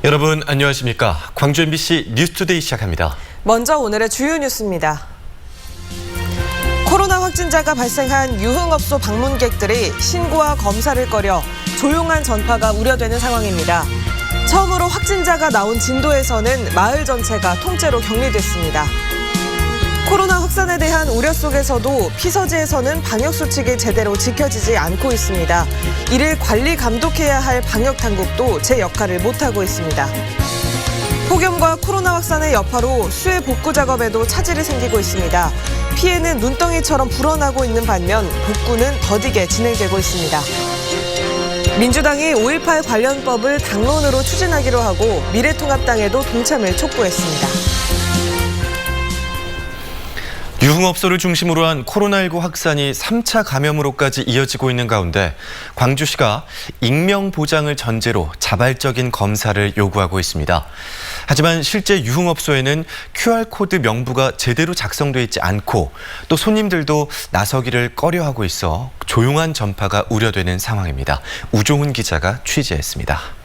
여러분 안녕하십니까? 광주 MBC 뉴스투데이 시작합니다. 먼저 오늘의 주요 뉴스입니다. 코로나 확진자가 발생한 유흥업소 방문객들이 신고와 검사를 꺼려 조용한 전파가 우려되는 상황입니다. 처음으로 확진자가 나온 진도에서는 마을 전체가 통째로 격리됐습니다. 코로나 확산에 대한 우려 속에서도 피서지에서는 방역수칙이 제대로 지켜지지 않고 있습니다. 이를 관리 감독해야 할 방역당국도 제 역할을 못하고 있습니다. 폭염과 코로나 확산의 여파로 수해 복구 작업에도 차질이 생기고 있습니다. 피해는 눈덩이처럼 불어나고 있는 반면 복구는 더디게 진행되고 있습니다. 민주당이 5.18 관련법을 당론으로 추진하기로 하고 미래통합당에도 동참을 촉구했습니다. 유흥업소를 중심으로 한 코로나19 확산이 3차 감염으로까지 이어지고 있는 가운데 광주시가 익명 보장을 전제로 자발적인 검사를 요구하고 있습니다. 하지만 실제 유흥업소에는 QR코드 명부가 제대로 작성돼 있지 않고 또 손님들도 나서기를 꺼려하고 있어 조용한 전파가 우려되는 상황입니다. 우종훈 기자가 취재했습니다.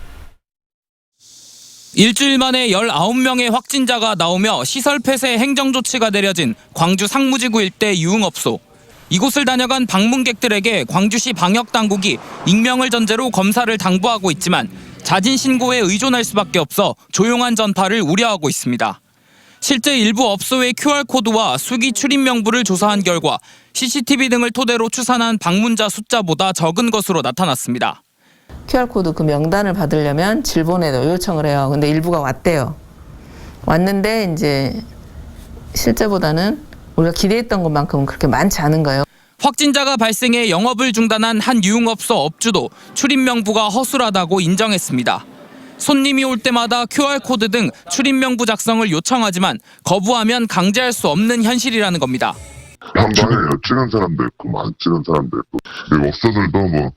일주일 만에 19명의 확진자가 나오며 시설 폐쇄 행정조치가 내려진 광주 상무지구 일대 유흥업소. 이곳을 다녀간 방문객들에게 광주시 방역당국이 익명을 전제로 검사를 당부하고 있지만 자진 신고에 의존할 수밖에 없어 조용한 전파를 우려하고 있습니다. 실제 일부 업소의 QR코드와 수기 출입 명부를 조사한 결과 CCTV 등을 토대로 추산한 방문자 숫자보다 적은 것으로 나타났습니다. QR코드 그 명단을 받으려면 질본에도 요청을 해요. 근데 일부가 왔대요. 왔는데 이제 실제보다는 우리가 기대했던 것만큼은 그렇게 많지 않은 거예요. 확진자가 발생해 영업을 중단한 한 유흥업소 업주도 출입 명부가 허술하다고 인정했습니다. 손님이 올 때마다 QR코드 등 출입 명부 작성을 요청하지만 거부하면 강제할 수 없는 현실이라는 겁니다. 한 방에 찍은 사람도 있고 안 찍은 사람도 있고 업소들도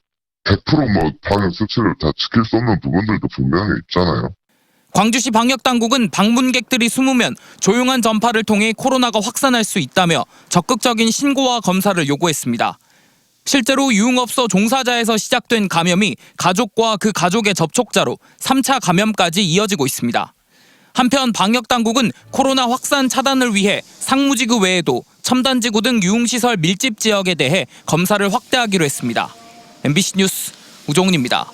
100% 방역 수칙을 다 지킬 수 없는 부분들도 분명히 있잖아요. 광주시 방역당국은 방문객들이 숨으면 조용한 전파를 통해 코로나가 확산할 수 있다며 적극적인 신고와 검사를 요구했습니다. 실제로 유흥업소 종사자에서 시작된 감염이 가족과 그 가족의 접촉자로 3차 감염까지 이어지고 있습니다. 한편 방역당국은 코로나 확산 차단을 위해 상무지구 외에도 첨단지구 등 유흥시설 밀집 지역에 대해 검사를 확대하기로 했습니다. MBC 뉴스 우종훈입니다.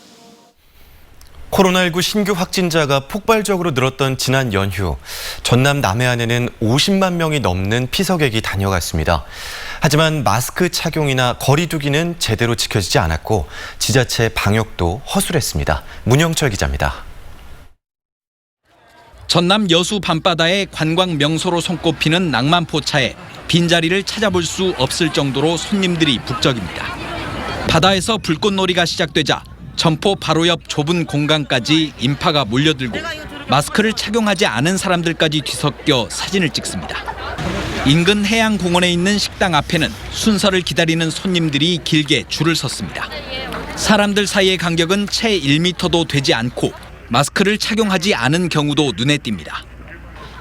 코로나19 신규 확진자가 폭발적으로 늘었던 지난 연휴, 전남 남해안에는 50만 명이 넘는 피서객이 다녀갔습니다. 하지만 마스크 착용이나 거리 두기는 제대로 지켜지지 않았고 지자체 방역도 허술했습니다. 문영철 기자입니다. 전남 여수 밤바다의 관광 명소로 손꼽히는 낭만포차에 빈자리를 찾아볼 수 없을 정도로 손님들이 북적입니다. 바다에서 불꽃놀이가 시작되자 점포 바로 옆 좁은 공간까지 인파가 몰려들고 마스크를 착용하지 않은 사람들까지 뒤섞여 사진을 찍습니다. 인근 해양공원에 있는 식당 앞에는 순서를 기다리는 손님들이 길게 줄을 섰습니다. 사람들 사이의 간격은 채 1m도 되지 않고 마스크를 착용하지 않은 경우도 눈에 띕니다.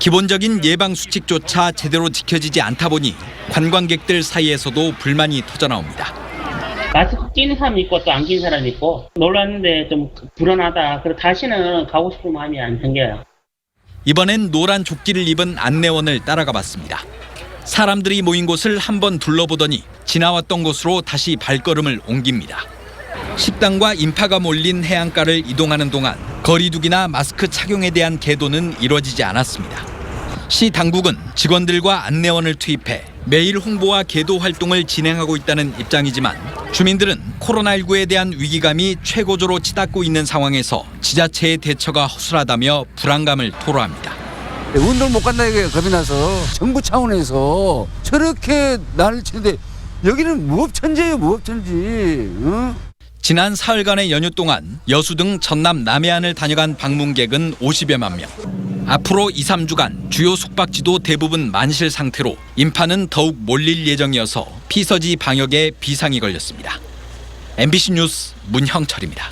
기본적인 예방 수칙조차 제대로 지켜지지 않다 보니 관광객들 사이에서도 불만이 터져나옵니다. 마스크 끼는 사람 있고 또 안 끼는 사람 있고 놀랐는데 좀 불안하다. 그래서 다시는 가고 싶은 마음이 안 생겨요. 이번엔 노란 조끼를 입은 안내원을 따라가 봤습니다. 사람들이 모인 곳을 한번 둘러보더니 지나왔던 곳으로 다시 발걸음을 옮깁니다. 식당과 인파가 몰린 해안가를 이동하는 동안 거리두기나 마스크 착용에 대한 계도는 이루어지지 않았습니다. 시 당국은 직원들과 안내원을 투입해 매일 홍보와 계도 활동을 진행하고 있다는 입장이지만 주민들은 코로나19에 대한 위기감이 최고조로 치닫고 있는 상황에서 지자체의 대처가 허술하다며 불안감을 토로합니다. 운동 못 간다는 게 겁이 나서 정부 차원에서 저렇게 난리를 치는데 여기는 무법천지예요, 무법천지. 응? 지난 사흘간의 연휴 동안 여수 등 전남 남해안을 다녀간 방문객은 50여만 명. 앞으로 2, 3주간 주요 숙박지도 대부분 만실 상태로 인파는 더욱 몰릴 예정이어서 피서지 방역에 비상이 걸렸습니다. MBC 뉴스 문형철입니다.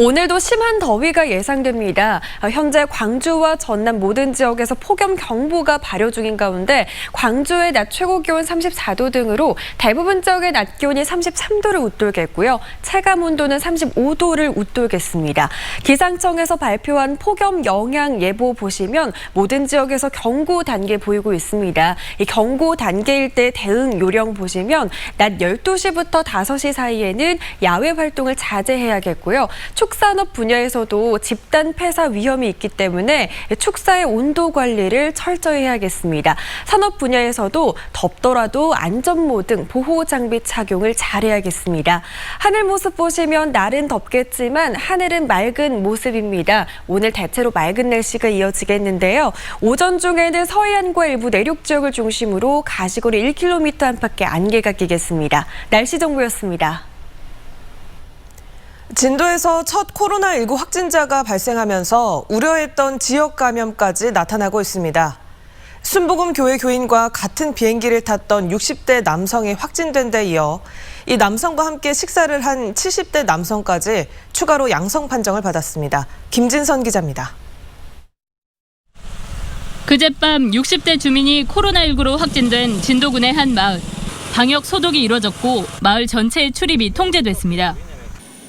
오늘도 심한 더위가 예상됩니다. 현재 광주와 전남 모든 지역에서 폭염경보가 발효 중인 가운데 광주의 낮 최고 기온 34도 등으로 대부분 지역의 낮 기온이 33도를 웃돌겠고요. 체감 온도는 35도를 웃돌겠습니다. 기상청에서 발표한 폭염 영향 예보 보시면 모든 지역에서 경고 단계 보이고 있습니다. 이 경고 단계일 때 대응 요령 보시면 낮 12시부터 5시 사이에는 야외 활동을 자제해야겠고요. 축산업 분야에서도 집단 폐사 위험이 있기 때문에 축사의 온도 관리를 철저히 해야겠습니다. 산업 분야에서도 덥더라도 안전모 등 보호 장비 착용을 잘해야겠습니다. 하늘 모습 보시면 날은 덥겠지만 하늘은 맑은 모습입니다. 오늘 대체로 맑은 날씨가 이어지겠는데요. 오전 중에는 서해안과 일부 내륙 지역을 중심으로 가시거리 1km 안팎의 안개가 끼겠습니다. 날씨 정보였습니다. 진도에서 첫 코로나19 확진자가 발생하면서 우려했던 지역 감염까지 나타나고 있습니다. 순복음 교회 교인과 같은 비행기를 탔던 60대 남성이 확진된 데 이어 이 남성과 함께 식사를 한 70대 남성까지 추가로 양성 판정을 받았습니다. 김진선 기자입니다. 그젯밤 60대 주민이 코로나19로 확진된 진도군의 한 마을. 방역 소독이 이뤄졌고 마을 전체의 출입이 통제됐습니다.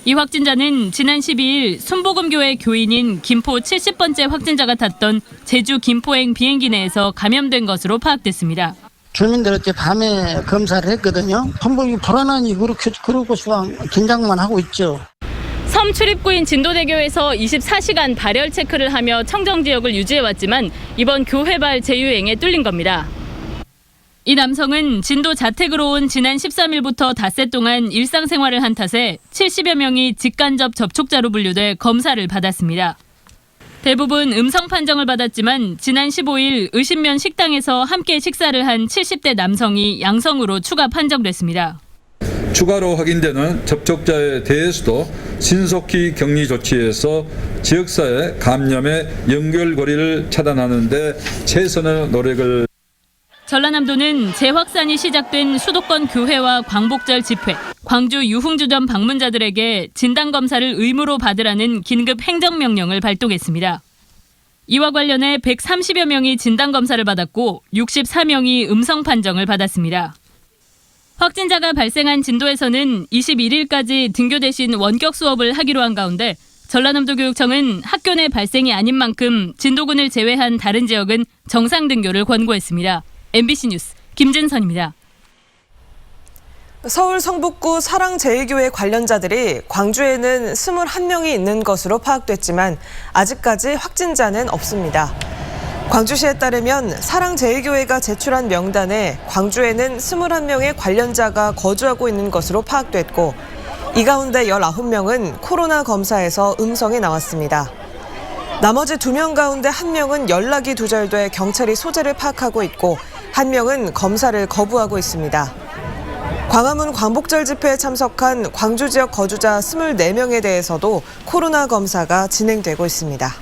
이 확진자는 지난 12일 순복음교회 교인인 김포 70번째 확진자가 탔던 제주 김포행 비행기 내에서 감염된 것으로 파악됐습니다. 주민들 어째 밤에 검사를 했거든요. 한번이 불안하니 그러고 긴장만 하고 있죠. 섬 출입구인 진도대교에서 24시간 발열 체크를 하며 청정 지역을 유지해왔지만 이번 교회발 재유행에 뚫린 겁니다. 이 남성은 진도 자택으로 온 지난 13일부터 닷새 동안 일상생활을 한 탓에 70여 명이 직간접 접촉자로 분류돼 검사를 받았습니다. 대부분 음성 판정을 받았지만 지난 15일 의심면 식당에서 함께 식사를 한 70대 남성이 양성으로 추가 판정됐습니다. 추가로 확인되는 접촉자에 대해서도 신속히 격리 조치해서 지역사회 감염의 연결고리를 차단하는 데 최선의 노력을. 전라남도는 재확산이 시작된 수도권 교회와 광복절 집회, 광주 유흥주점 방문자들에게 진단검사를 의무로 받으라는 긴급 행정명령을 발동했습니다. 이와 관련해 130여 명이 진단검사를 받았고 64명이 음성 판정을 받았습니다. 확진자가 발생한 진도에서는 21일까지 등교 대신 원격 수업을 하기로 한 가운데 전라남도 교육청은 학교 내 발생이 아닌 만큼 진도군을 제외한 다른 지역은 정상 등교를 권고했습니다. MBC 뉴스 김진선입니다. 서울 성북구 사랑제일교회 관련자들이 광주에는 21명이 있는 것으로 파악됐지만 아직까지 확진자는 없습니다. 광주시에 따르면 사랑제일교회가 제출한 명단에 광주에는 21명의 관련자가 거주하고 있는 것으로 파악됐고 이 가운데 19명은 코로나 검사에서 음성이 나왔습니다. 나머지 2명 가운데 1명은 연락이 두절돼 경찰이 소재를 파악하고 있고 1명은 검사를 거부하고 있습니다. 광화문 광복절 집회에 참석한 광주 지역 거주자 24명에 대해서도 코로나 검사가 진행되고 있습니다.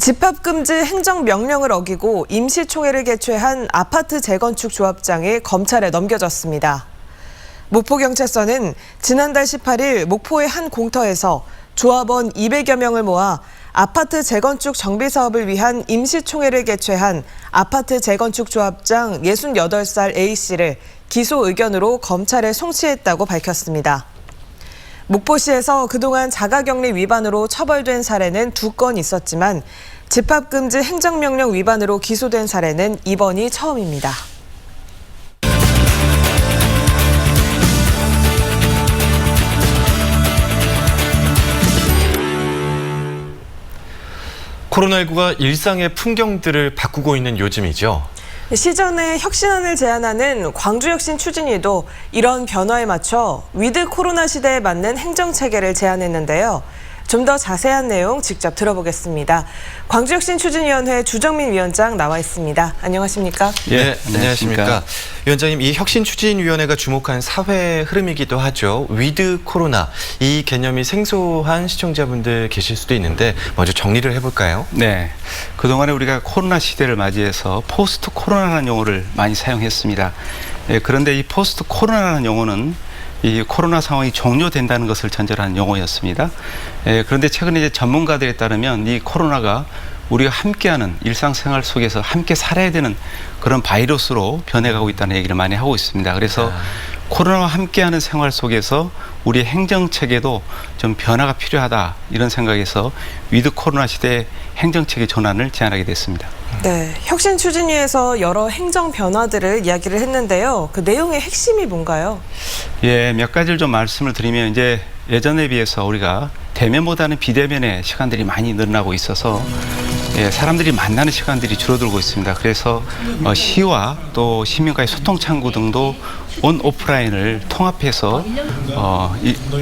집합금지 행정명령을 어기고 임시총회를 개최한 아파트 재건축 조합장이 검찰에 넘겨졌습니다. 목포경찰서는 지난달 18일 목포의 한 공터에서 조합원 200여 명을 모아 아파트 재건축 정비 사업을 위한 임시총회를 개최한 아파트 재건축 조합장 68살 A씨를 기소 의견으로 검찰에 송치했다고 밝혔습니다. 목포시에서 그동안 자가격리 위반으로 처벌된 사례는 2건 있었지만 집합금지 행정명령 위반으로 기소된 사례는 이번이 처음입니다. 코로나19가 일상의 풍경들을 바꾸고 있는 요즘이죠. 시전에 혁신안을 제안하는 광주혁신 추진위도 이런 변화에 맞춰 위드 코로나 시대에 맞는 행정체계를 제안했는데요. 좀 더 자세한 내용 직접 들어보겠습니다. 광주혁신 추진위원회 주정민 위원장 나와 있습니다. 안녕하십니까? 네, 안녕하십니까? 위원장님, 이 혁신추진위원회가 주목한 사회 흐름이기도 하죠. 위드 코로나, 이 개념이 생소한 시청자분들 계실 수도 있는데 먼저 정리를 해볼까요? 네, 그동안에 우리가 코로나 시대를 맞이해서 포스트 코로나라는 용어를 많이 사용했습니다. 그런데 이 포스트 코로나라는 용어는 이 코로나 상황이 종료된다는 것을 전제로 한 용어였습니다. 그런데 최근에 이제 전문가들에 따르면 이 코로나가 우리가 함께하는 일상생활 속에서 함께 살아야 되는 그런 바이러스로 변해가고 있다는 얘기를 많이 하고 있습니다. 그래서 코로나와 함께하는 생활 속에서 우리 행정체계도 좀 변화가 필요하다 이런 생각에서 위드 코로나 시대의 행정체계 전환을 제안하게 됐습니다. 네, 혁신추진위에서 여러 행정 변화들을 이야기를 했는데요. 그 내용의 핵심이 뭔가요? 예, 몇 가지를 좀 말씀을 드리면 이제 예전에 비해서 우리가 대면보다는 비대면의 시간들이 많이 늘어나고 있어서 사람들이 만나는 시간들이 줄어들고 있습니다. 그래서 시와 또 시민과의 소통 창구 등도 온 오프라인을 통합해서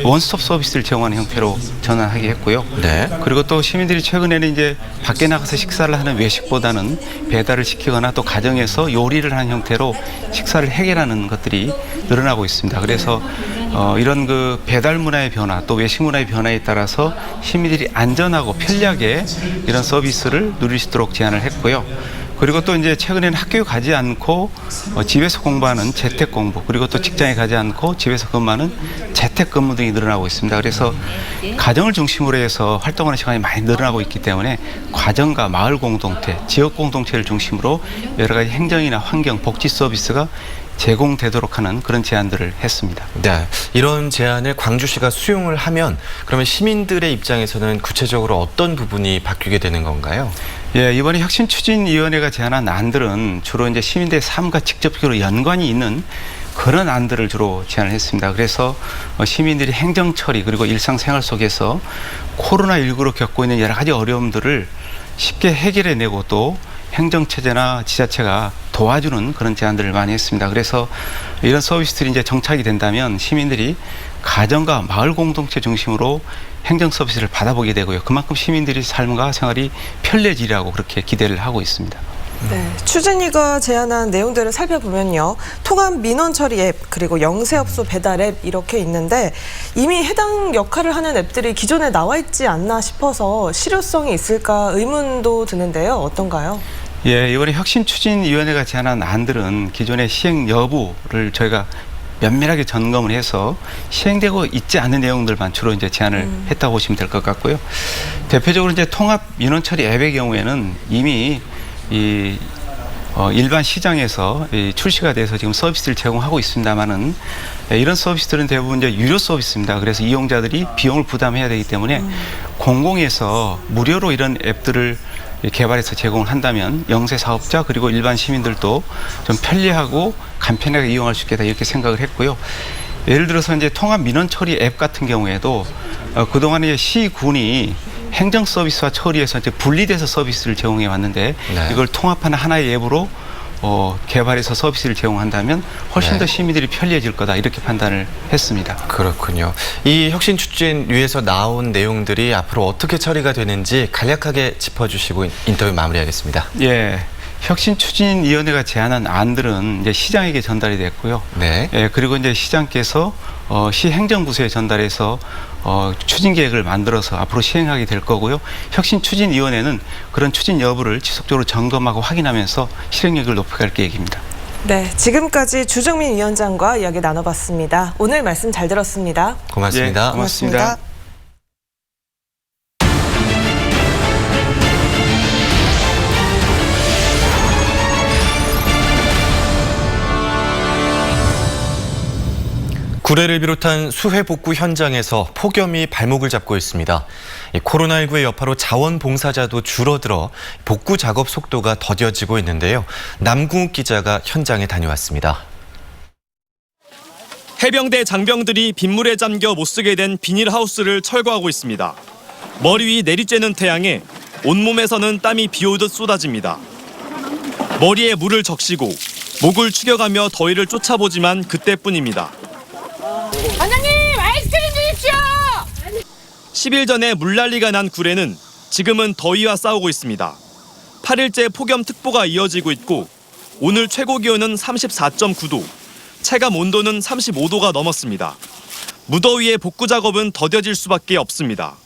원스톱 서비스를 제공하는 형태로 전환하게 했고요. 네. 그리고 또 시민들이 최근에는 이제 밖에 나가서 식사를 하는 외식보다는 배달을 시키거나 또 가정에서 요리를 하는 형태로 식사를 해결하는 것들이 늘어나고 있습니다. 그래서 이런 그 배달 문화의 변화 또 외식 문화의 변화에 따라서 시민들이 안전하고 편리하게 이런 서비스를 누릴 수 있도록 제안을 했고요. 그리고 또 이제 최근에는 학교에 가지 않고 집에서 공부하는 재택공부, 그리고 또 직장에 가지 않고 집에서 근무하는 재택근무 등이 늘어나고 있습니다. 그래서 가정을 중심으로 해서 활동하는 시간이 많이 늘어나고 있기 때문에 가정과 마을 공동체, 지역 공동체를 중심으로 여러 가지 행정이나 환경, 복지 서비스가 제공되도록 하는 그런 제안들을 했습니다. 네, 이런 제안을 광주시가 수용을 하면 그러면 시민들의 입장에서는 구체적으로 어떤 부분이 바뀌게 되는 건가요? 예, 이번에 혁신추진위원회가 제안한 안들은 주로 이제 시민들의 삶과 직접적으로 연관이 있는 그런 안들을 주로 제안을 했습니다. 그래서 시민들이 행정 처리 그리고 일상생활 속에서 코로나19로 겪고 있는 여러 가지 어려움들을 쉽게 해결해내고 또 행정체제나 지자체가 도와주는 그런 제안들을 많이 했습니다. 그래서 이런 서비스들이 이제 정착이 된다면 시민들이 가정과 마을 공동체 중심으로 행정 서비스를 받아보게 되고요. 그만큼 시민들이 삶과 생활이 편리해지리라고 그렇게 기대를 하고 있습니다. 네, 추진위가 제안한 내용들을 살펴보면요. 통합 민원 처리 앱 그리고 영세업소 배달 앱 이렇게 있는데 이미 해당 역할을 하는 앱들이 기존에 나와 있지 않나 싶어서 실효성이 있을까 의문도 드는데요. 어떤가요? 예, 이번에 혁신추진위원회가 제안한 안들은 기존의 시행 여부를 저희가 면밀하게 점검을 해서 시행되고 있지 않은 내용들만 주로 이제 제안을 했다고 보시면 될 것 같고요. 대표적으로 이제 통합 민원 처리 앱의 경우에는 이미 일반 시장에서 출시가 돼서 지금 서비스를 제공하고 있습니다만은 이런 서비스들은 대부분 이제 유료 서비스입니다. 그래서 이용자들이 비용을 부담해야 되기 때문에 공공에서 무료로 이런 앱들을 개발해서 제공을 한다면 영세 사업자 그리고 일반 시민들도 좀 편리하고 간편하게 이용할 수 있겠다 이렇게 생각을 했고요. 예를 들어서 이제 통합 민원 처리 앱 같은 경우에도 그동안에 시군이 행정 서비스와 처리에서 이제 분리돼서 서비스를 제공해 왔는데 네. 이걸 통합하는 하나의 앱으로 개발해서 서비스를 제공한다면 훨씬 더 시민들이 편리해질 거다 이렇게 판단을 했습니다. 그렇군요. 이 혁신추진위에서 나온 내용들이 앞으로 어떻게 처리가 되는지 간략하게 짚어주시고 인터뷰 마무리하겠습니다. 예. 혁신추진위원회가 제안한 안들은 이제 시장에게 전달이 됐고요. 네. 예, 그리고 이제 시장께서 시 행정부서에 전달해서 추진 계획을 만들어서 앞으로 시행하게 될 거고요. 혁신추진위원회는 그런 추진 여부를 지속적으로 점검하고 확인하면서 실행력을 높여갈 계획입니다. 네, 지금까지 주정민 위원장과 이야기 나눠봤습니다. 오늘 말씀 잘 들었습니다. 고맙습니다. 예, 고맙습니다. 구례를 비롯한 수해 복구 현장에서 폭염이 발목을 잡고 있습니다. 코로나19의 여파로 자원봉사자도 줄어들어 복구 작업 속도가 더뎌지고 있는데요. 남궁욱 기자가 현장에 다녀왔습니다. 해병대 장병들이 빗물에 잠겨 못쓰게 된 비닐하우스를 철거하고 있습니다. 머리 위 내리쬐는 태양에 온몸에서는 땀이 비오듯 쏟아집니다. 머리에 물을 적시고 목을 축여가며 더위를 쫓아보지만 그때뿐입니다. 원장님, 아이스크림 주십시오! 10일 전에 물난리가 난 구례는 지금은 더위와 싸우고 있습니다. 8일째 폭염특보가 이어지고 있고 오늘 최고 기온은 34.9도, 체감 온도는 35도가 넘었습니다. 무더위의 복구 작업은 더뎌질 수밖에 없습니다.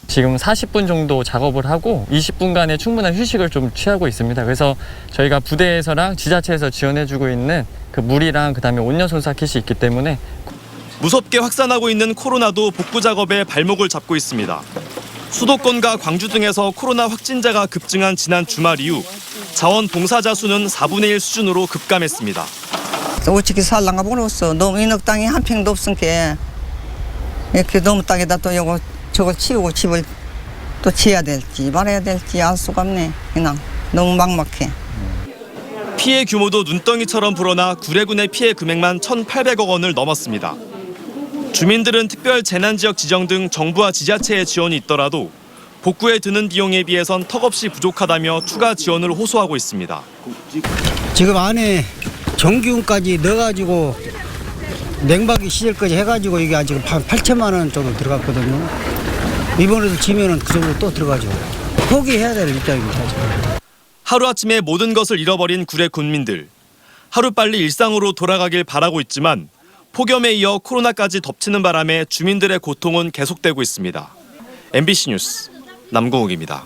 지금 40분 정도 작업을 하고 20분간의 충분한 휴식을 좀 취하고 있습니다. 그래서 저희가 부대에서랑 지자체에서 지원해주고 있는 그 물이랑 그다음에 온열 손사 킷이 있기 때문에 무섭게 확산하고 있는 코로나도 복구 작업에 발목을 잡고 있습니다. 수도권과 광주 등에서 코로나 확진자가 급증한 지난 주말 이후 자원봉사자 수는 4분의 1 수준으로 급감했습니다. 어떻게 살랑가 모르겠어. 너무 인억 땅이 한 평도 없으니까 이렇게 너무 땅에다 또 요거 저걸 치우고 집을 또 지어야 될지 말아야 될지 알 수가 없네. 그냥 너무 막막해. 피해 규모도 눈덩이처럼 불어나 구례군의 피해 금액만 1,800억 원을 넘었습니다. 주민들은 특별 재난지역 지정 등 정부와 지자체의 지원이 있더라도 복구에 드는 비용에 비해선 턱없이 부족하다며 추가 지원을 호소하고 있습니다. 지금 안에 전기요금까지 넣어가지고 냉방기 시설까지 해가지고 이게 지금 8천만 원 정도 들어갔거든요. 이번에도 지면은 그 정도 또 들어가죠. 포기해야 될 입장입니다. 지금. 하루아침에 모든 것을 잃어버린 구례 군민들. 하루빨리 일상으로 돌아가길 바라고 있지만 폭염에 이어 코로나까지 덮치는 바람에 주민들의 고통은 계속되고 있습니다. MBC 뉴스 남궁욱입니다.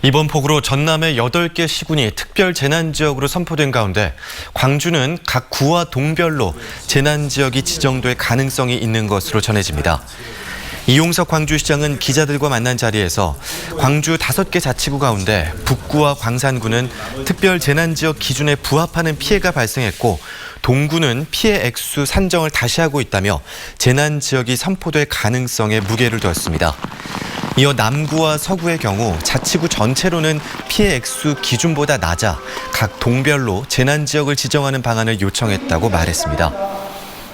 이번 폭우로 전남의 8개 시군이 특별 재난지역으로 선포된 가운데 광주는 각 구와 동별로 재난지역이 지정될 가능성이 있는 것으로 전해집니다. 이용석 광주시장은 기자들과 만난 자리에서 광주 5개 자치구 가운데 북구와 광산구는 특별 재난지역 기준에 부합하는 피해가 발생했고 동구는 피해 액수 산정을 다시 하고 있다며 재난지역이 선포될 가능성에 무게를 두었습니다. 이어 남구와 서구의 경우 자치구 전체로는 피해 액수 기준보다 낮아 각 동별로 재난지역을 지정하는 방안을 요청했다고 말했습니다.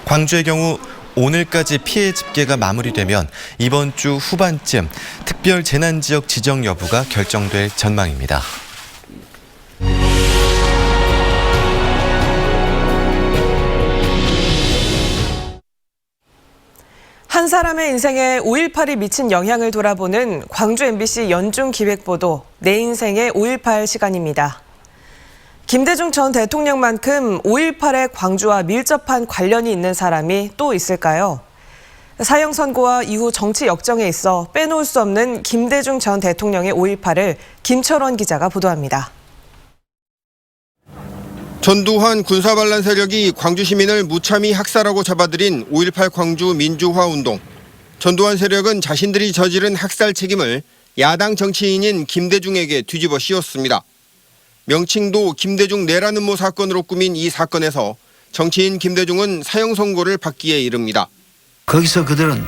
광주의 경우 오늘까지 피해 집계가 마무리되면 이번 주 후반쯤 특별 재난지역 지정 여부가 결정될 전망입니다. 한 사람의 인생에 5.18이 미친 영향을 돌아보는 광주 MBC 연중 기획보도 내 인생의 5.18 시간입니다. 김대중 전 대통령만큼 5.18의 광주와 밀접한 관련이 있는 사람이 또 있을까요? 사형 선고와 이후 정치 역정에 있어 빼놓을 수 없는 김대중 전 대통령의 5.18을 김철원 기자가 보도합니다. 전두환 군사반란 세력이 광주 시민을 무참히 학살하고 잡아들인 5.18 광주 민주화운동. 전두환 세력은 자신들이 저지른 학살 책임을 야당 정치인인 김대중에게 뒤집어 씌웠습니다. 명칭도 김대중 내란음모 사건으로 꾸민 이 사건에서 정치인 김대중은 사형 선고를 받기에 이릅니다. 거기서 그들은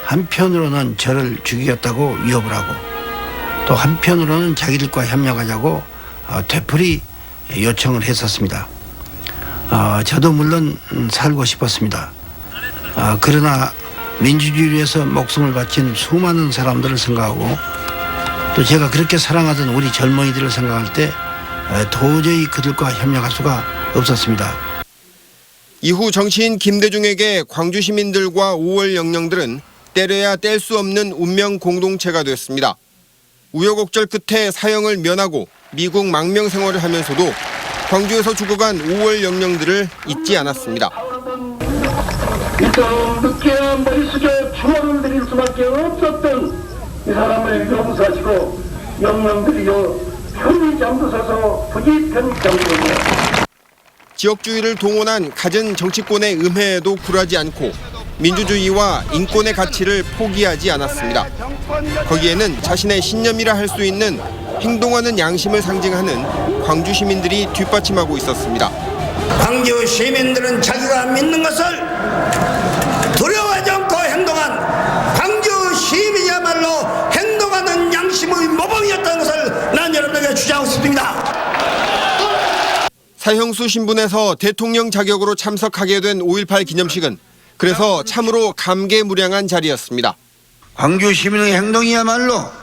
한편으로는 저를 죽이겠다고 위협을 하고 또 한편으로는 자기들과 협력하자고 되풀이 요청을 했었습니다. 저도 물론 살고 싶었습니다. 그러나 민주주의를 위해서 목숨을 바친 수많은 사람들을 생각하고 또 제가 그렇게 사랑하던 우리 젊은이들을 생각할 때 도저히 그들과 협력할 수가 없었습니다. 이후 정치인 김대중에게 광주 시민들과 5월 영령들은 때려야 뗄 수 없는 운명 공동체가 됐습니다. 우여곡절 끝에 사형을 면하고 미국 망명 생활을 하면서도 광주에서 죽어간 5월 영령들을 잊지 않았습니다. 이처럼 늦게야 머리 숙여 추모를 드릴 수밖에 없었던 이 사람을 용서하시고 영령들이여 편히 잠드셔서 부디 편히 잠드세요. 지역주의를 동원한 갖은 정치권의 음해에도 굴하지 않고 민주주의와 인권의 가치를 포기하지 않았습니다. 거기에는 자신의 신념이라 할 수 있는 행동하는 양심을 상징하는 광주 시민들이 뒷받침하고 있었습니다. 광주 시민들은 자기가 믿는 것을 두려워하지 않고 행동한 광주 시민이야말로 행동하는 양심의 모범이었다는 것을 난 여러분에게 주장하고 싶습니다. 사형수 신분에서 대통령 자격으로 참석하게 된 5.18 기념식은 그래서 참으로 감개무량한 자리였습니다. 광주 시민의 행동이야말로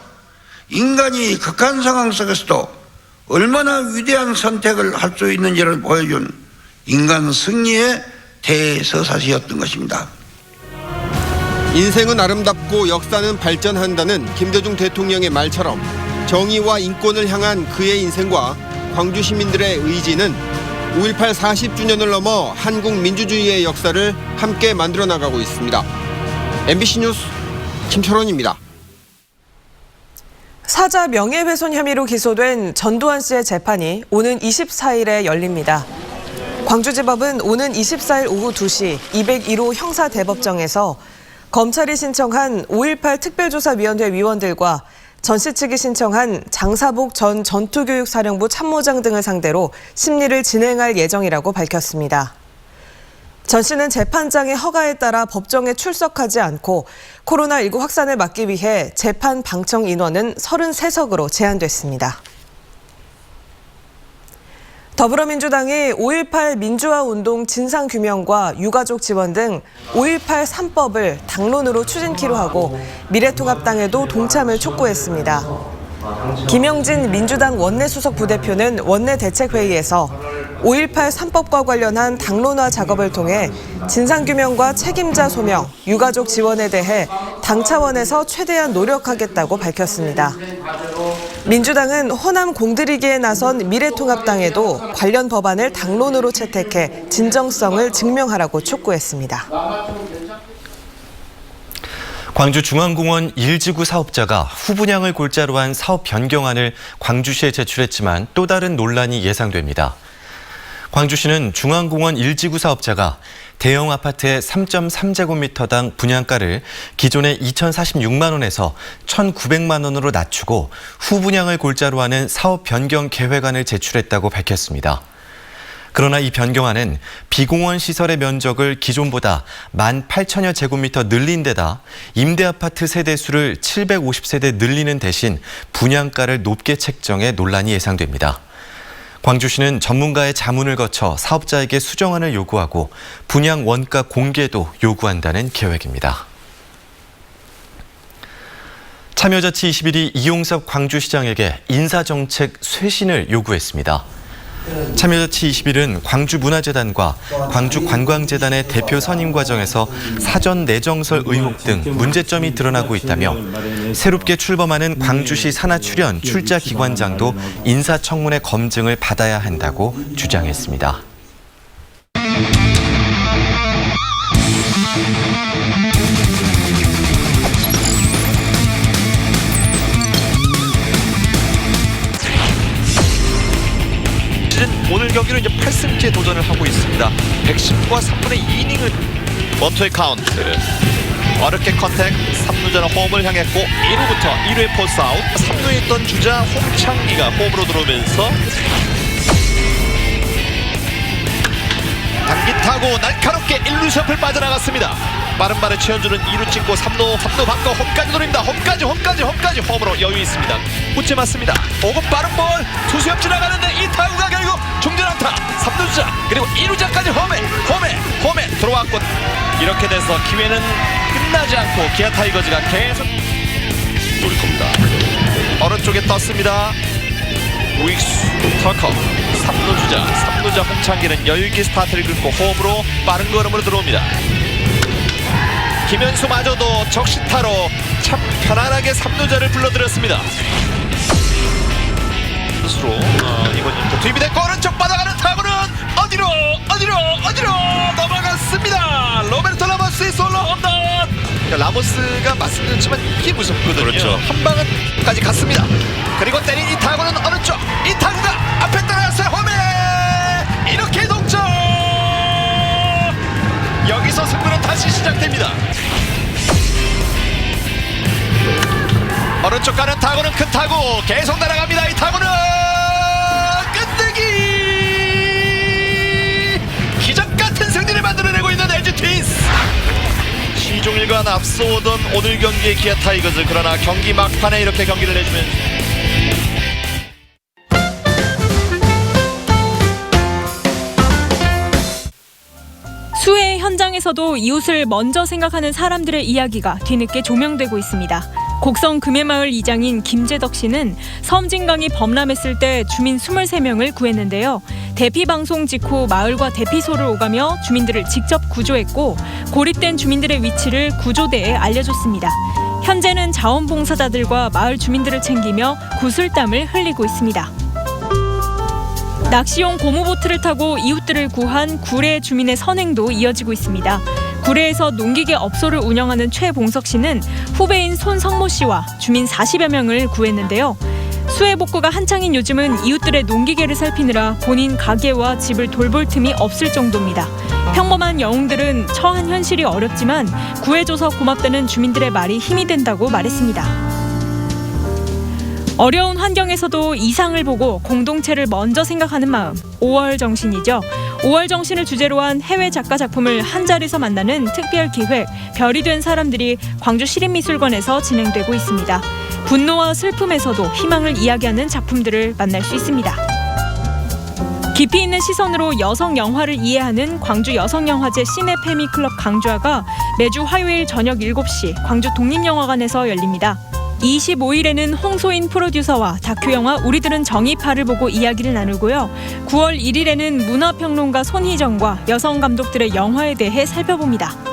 인간이 극한 상황 속에서도 얼마나 위대한 선택을 할 수 있는지를 보여준 인간 승리의 대서사시였던 것입니다. 인생은 아름답고 역사는 발전한다는 김대중 대통령의 말처럼 정의와 인권을 향한 그의 인생과 광주 시민들의 의지는 5.18 40주년을 넘어 한국 민주주의의 역사를 함께 만들어 나가고 있습니다. MBC 뉴스 김철원입니다. 사자 명예훼손 혐의로 기소된 전두환 씨의 재판이 오는 24일에 열립니다. 광주지법은 오는 24일 오후 2시 201호 형사대법정에서 검찰이 신청한 5.18 특별조사위원회 위원들과 전 씨 측이 신청한 장사복 전 전투교육사령부 참모장 등을 상대로 심리를 진행할 예정이라고 밝혔습니다. 전 씨는 재판장의 허가에 따라 법정에 출석하지 않고 코로나19 확산을 막기 위해 재판 방청 인원은 33석으로 제한됐습니다. 더불어민주당이 5.18 민주화운동 진상규명과 유가족 지원 등 5.18 3법을 당론으로 추진키로 하고 미래통합당에도 동참을 촉구했습니다. 김영진 민주당 원내수석 부대표는 원내대책회의에서 5.18 3법과 관련한 당론화 작업을 통해 진상규명과 책임자 소명, 유가족 지원에 대해 당 차원에서 최대한 노력하겠다고 밝혔습니다. 민주당은 호남 공들이기에 나선 미래통합당에도 관련 법안을 당론으로 채택해 진정성을 증명하라고 촉구했습니다. 광주중앙공원 1지구 사업자가 후분양을 골자로 한 사업 변경안을 광주시에 제출했지만 또 다른 논란이 예상됩니다. 광주시는 중앙공원 1지구 사업자가 대형 아파트의 3.3제곱미터당 분양가를 기존의 2,046만 원에서 1,900만 원으로 낮추고 후분양을 골자로 하는 사업 변경 계획안을 제출했다고 밝혔습니다. 그러나 이 변경안은 비공원 시설의 면적을 기존보다 18,000여 제곱미터 늘린 데다 임대아파트 세대수를 750세대 늘리는 대신 분양가를 높게 책정해 논란이 예상됩니다. 광주시는 전문가의 자문을 거쳐 사업자에게 수정안을 요구하고 분양 원가 공개도 요구한다는 계획입니다. 참여자치 21이 이용섭 광주시장에게 인사정책 쇄신을 요구했습니다. 참여자치 21은 광주문화재단과 광주관광재단의 대표 선임 과정에서 사전 내정설 의혹 등 문제점이 드러나고 있다며 새롭게 출범하는 광주시 산하출연 출자기관장도 인사청문회 검증을 받아야 한다고 주장했습니다. 오늘 경기는 이제 8승째 도전을 하고 있습니다. 110과 3분의 2이닝을 원투의 카운트. 어렵게 컨택, 3루자는 홈을 향했고 1루부터 2루의 포스아웃. 3루에 있던 주자 홍창기가 홈으로 들어오면서 당긴 타고 날카롭게 1루 셔플 빠져나갔습니다. 빠른 발에 최현주는 2루 찍고 3루 바꿔 홈까지 노립니다. 홈까지 홈으로 여유 있습니다. 후체 맞습니다. 오고 빠른 볼 투수 옆 지나가는데 이 타구가 결국 중전 안타. 3루자 그리고 2루자까지 홈에 들어왔고 이렇게 돼서 기회는 끝나지 않고 기아 타이거즈가 계속 노릴 겁니다. 오른쪽에 떴습니다. 우익수 터커 3루자 홍창기는 여유있게 스타트를 끊고 홈으로 빠른 걸음으로 들어옵니다. 김현수마저도 적시타로 참 편안하게 3루자를 불러들였습니다. 스스로 이번부터 투입이 됐고 오른쪽 받아가는 타구는 어디로 넘어갔습니다. 로베르토 라모스의 솔로 홈런. 라모스가 말씀드렸지만 이게 무섭거든요. 그렇죠. 한 방은까지 갔습니다. 그리고 때린 이 타구는 어느 쪽? 이 타구가 앞에 따라갔어요. 홈에 이렇게 동점. 여기서 승부는 다시 시작됩니다. 오른쪽 가는 타구는 큰 타구 계속 날아갑니다. 이 타구는 끝내기 기적 같은 승리를 만들어내고 있는 LG 트윈스. 시종일관 앞서오던 오늘 경기의 기아 타이거즈. 그러나 경기 막판에 이렇게 경기를 내주면서 수해 현장에서도 이웃을 먼저 생각하는 사람들의 이야기가 뒤늦게 조명되고 있습니다. 곡성 금해마을 이장인 김재덕 씨는 섬진강이 범람했을 때 주민 23명을 구했는데요. 대피 방송 직후 마을과 대피소를 오가며 주민들을 직접 구조했고 고립된 주민들의 위치를 구조대에 알려줬습니다. 현재는 자원봉사자들과 마을 주민들을 챙기며 구슬땀을 흘리고 있습니다. 낚시용 고무보트를 타고 이웃들을 구한 구례 주민의 선행도 이어지고 있습니다. 구례에서 농기계 업소를 운영하는 최봉석 씨는 후배인 손성모 씨와 주민 40여 명을 구했는데요. 수해 복구가 한창인 요즘은 이웃들의 농기계를 살피느라 본인 가게와 집을 돌볼 틈이 없을 정도입니다. 평범한 영웅들은 처한 현실이 어렵지만 구해줘서 고맙다는 주민들의 말이 힘이 된다고 말했습니다. 어려운 환경에서도 이상을 보고 공동체를 먼저 생각하는 마음, 5월 정신이죠. 5월 정신을 주제로 한 해외 작가 작품을 한 자리에서 만나는 특별 기획, 별이 된 사람들이 광주 시립미술관에서 진행되고 있습니다. 분노와 슬픔에서도 희망을 이야기하는 작품들을 만날 수 있습니다. 깊이 있는 시선으로 여성 영화를 이해하는 광주 여성영화제 시네페미클럽 강좌가 매주 화요일 저녁 7시 광주 독립영화관에서 열립니다. 25일에는 홍소인 프로듀서와 다큐영화 우리들은 정의파를 보고 이야기를 나누고요. 9월 1일에는 문화평론가 손희정과 여성 감독들의 영화에 대해 살펴봅니다.